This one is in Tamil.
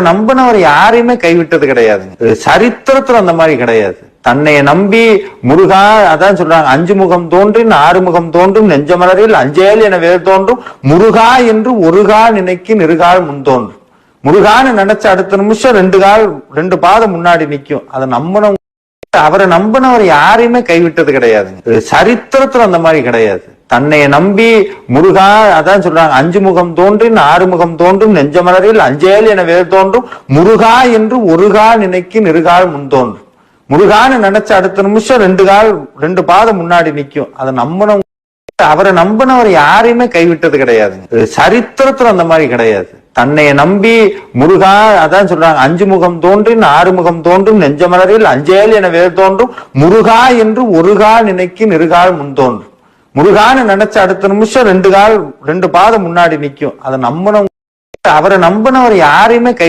நம்பினவர் யாரையுமே கைவிட்டது கிடையாதுங்க. சரித்திரத்துல அந்த மாதிரி கிடையாது. தன்னைய நம்பி முருகா, அதான் சொல்றாங்க, 5 முகம் தோன்றின் 6 முகம் தோன்றும் நெஞ்சமலரில் அஞ்சேல் என வேறு தோன்றும் முருகா என்று ஒரு கால் நினைக்கி நிறுகால் முன் தோன்றும். முருகான்னு நினைச்ச அடுத்த நிமிஷம் 2 பாதம் முன்னாடி நிக்கும். அதை நம்பின அவரை நம்பினவர் யாரையுமே கைவிட்டது கிடையாதுங்க. சரித்திரத்துல அந்த மாதிரி கிடையாது. தன்னைய நம்பி முருகா, அதான் சொல்றாங்க, 5 முகம் தோன்றின் 6 முகம் தோன்றும் நெஞ்சமலரில் அஞ்சேல் என வேறு தோன்றும் முருகா என்று ஒரு கால் நினைக்கி நிறுகால் முன் தோன்றும். முருகான்னு நினைச்ச அடுத்த நிமிஷம் 2 பாதம் முன்னாடி நிக்கும். அதை நம்பின அவரை நம்பினவர் யாரையுமே கைவிட்டது கிடையாதுங்க. சரித்திரத்துல அந்த மாதிரி கிடையாது. தன்னைய நம்பி முருகா, அதான் சொல்றாங்க, 5 முகம் தோன்றின் 6 முகம் தோன்றும் நெஞ்சமலரில் அஞ்சேல் என வேறு தோன்றும் முருகா என்று ஒரு கால் நினைக்கி நிறுகால் முன் தோன்றும். முருகான்னு நினைச்ச அடுத்த நிமிஷம் 2 பாதம் முன்னாடி நிக்கும். அதை நம்பின அவரை நம்பினவர் யாரையுமே கை